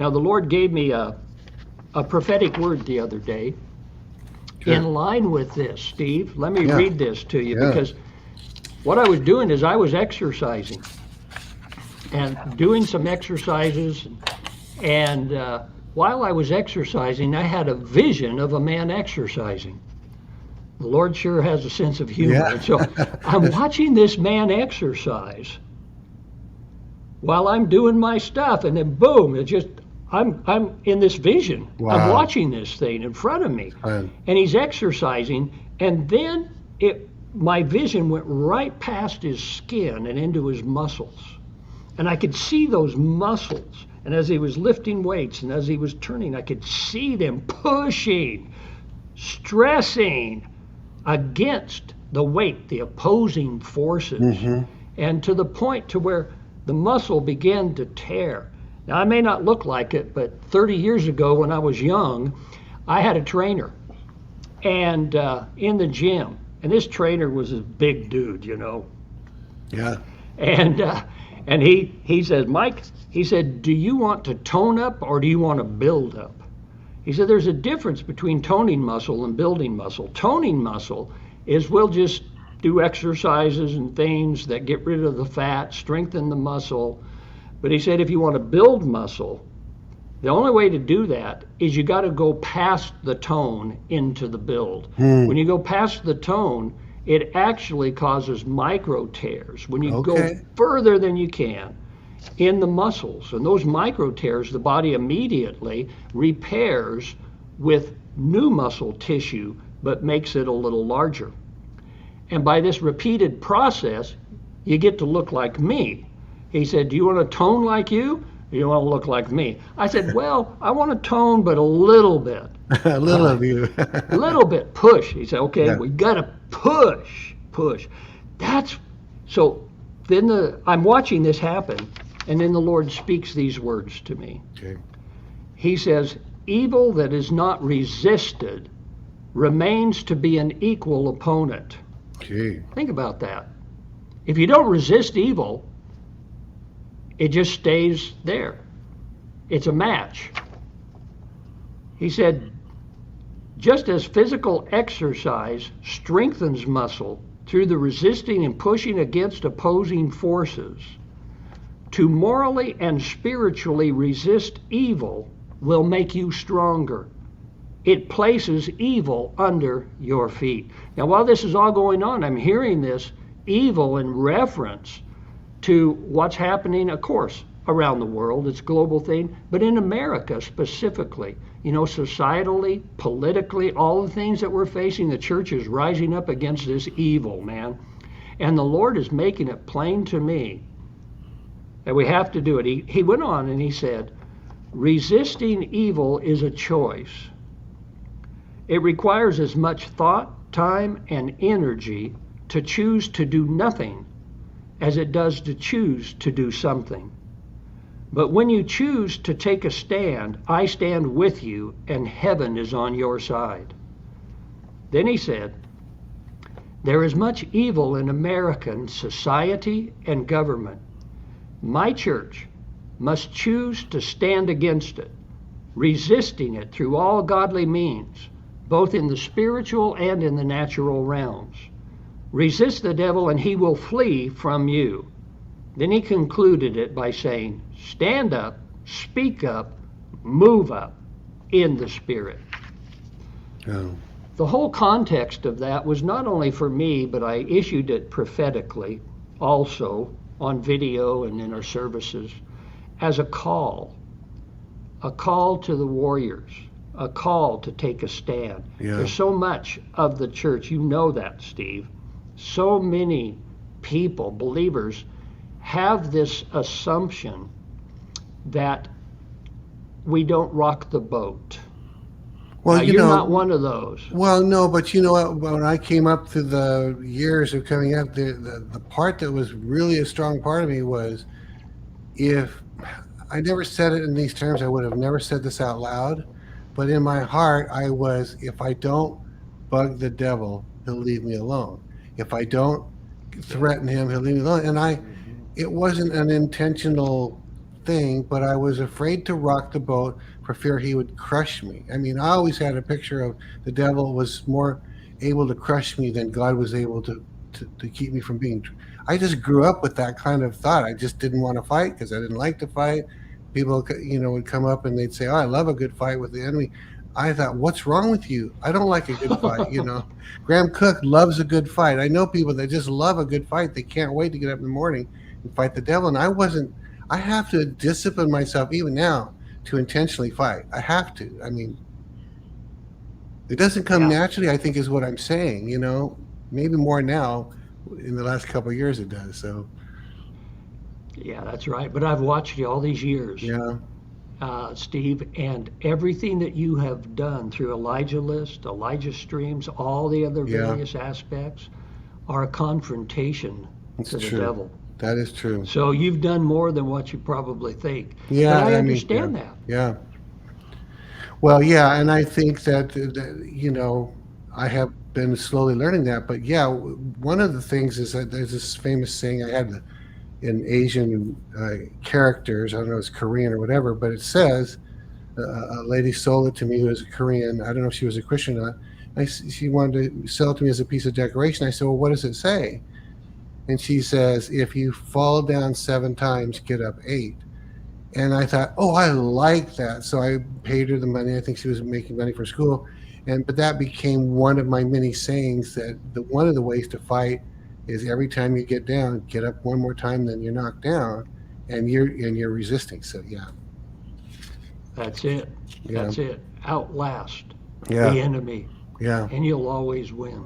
Now, the Lord gave me a prophetic word the other day in line with this, Steve. Let me read this to you because what I was doing is I was exercising and doing some exercises. And while I was exercising, I had a vision of a man exercising. The Lord sure has a sense of humor. Yeah. And so I'm watching this man exercise while I'm doing my stuff, and then boom, it just I'm in this vision. Wow. I'm watching this thing in front of me, Fun. and he's exercising, and then my vision went right past his skin and into his muscles, and I could see those muscles. And as he was lifting weights and as he was turning, I could see them pushing, stressing against the weight, the opposing forces, and to the point to where the muscle began to tear. Now, I may not look like it, but 30 years ago when I was young, I had a trainer and in the gym, and this trainer was a big dude, you know. Yeah. And he said, Mike, he said, do you want to tone up or do you want to build up? He said, there's a difference between toning muscle and building muscle. Toning muscle is we'll just do exercises and things that get rid of the fat, strengthen the muscle. But he said, if you want to build muscle, the only way to do that is you got to go past the tone into the build. When you go past the tone, it actually causes micro tears. When you go further than you can in the muscles, and those micro tears, the body immediately repairs with new muscle tissue, but makes it a little larger. And by this repeated process, you get to look like me. He said, do you want to tone like you? Or you want to look like me? I said, well, I want to tone, but a little bit. A little of you. A little bit, push. He said, okay, we got to push. That's, so then I'm watching this happen, and then the Lord speaks these words to me. Okay. He says, evil that is not resisted remains to be an equal opponent. Okay. Think about that. If you don't resist evil, it just stays there. It's a match. He said, just as physical exercise strengthens muscle through the resisting and pushing against opposing forces, to morally and spiritually resist evil will make you stronger. It places evil under your feet. Now, while this is all going on, I'm hearing this evil in reference to what's happening, of course, around the world. It's a global thing, but in America specifically, you know, societally, politically, all the things that we're facing, the church is rising up against this evil, man. And the Lord is making it plain to me that we have to do it. He went on and he said, resisting evil is a choice. It requires as much thought, time, and energy to choose to do nothing as it does to choose to do something. But when you choose to take a stand, I stand with you, and heaven is on your side. Then he said, there is much evil in American society and government. My church must choose to stand against it, resisting it through all godly means, both in the spiritual and in the natural realms. Resist the devil and he will flee from you. Then he concluded it by saying, stand up, speak up, move up in the Spirit. Oh. The whole context of that was not only for me, but I issued it prophetically also on video and in our services as a call to the warriors, a call to take a stand. Yeah. There's so much of the church, you know that, Steve. So many people, believers, have this assumption that we don't rock the boat. Well, now, you're not one of those. Well, no, but you know what? When I came up through the years of coming up, the part that was really a strong part of me was, if I never said it in these terms, I would have never said this out loud, but in my heart, I was, if I don't bug the devil, he'll leave me alone. If I don't threaten him, he'll leave me alone. And it wasn't an intentional thing, but I was afraid to rock the boat for fear he would crush me. I mean, I always had a picture of the devil was more able to crush me than God was able to keep me from being. I just grew up with that kind of thought. I just didn't want to fight because I didn't like to fight. People, would come up and they'd say, "Oh, I love a good fight with the enemy." I thought, "What's wrong with you? I don't like a good fight." Graham Cook loves a good fight. I know people that just love a good fight. They can't wait to get up in the morning and fight the devil. And I wasn't. I have to discipline myself even now to intentionally fight. I have to. I mean, it doesn't come Yeah. naturally, I think, is what I'm saying. Maybe more now. In the last couple of years, it does. So Yeah, that's right. But I've watched you all these years, yeah, Steve, and everything that you have done through Elijahclips, ElijahStreams, all the other yeah, various aspects are a confrontation it's to the true. devil. That is true. So you've done more than what you probably think. Yeah, But I I mean, yeah, understand that. yeah. Well, yeah, and I think I have been slowly learning that. But yeah, one of the things is that there's this famous saying I had in Asian characters. I don't know if it's Korean or whatever, but it says a lady sold it to me who was a Korean. I don't know if she was a Christian or not. She wanted to sell it to me as a piece of decoration. I said, "Well, what does it say?" And she says, "If you fall down 7 times, get up 8." And I thought, "Oh, I like that." So I paid her the money. I think she was making money for school, but that became one of my many sayings that one of the ways to fight is every time you get down, get up one more time, then you're knocked down, and you're resisting. So yeah, That's it. yeah, That's it. Outlast the yeah, enemy, yeah. and you'll always win.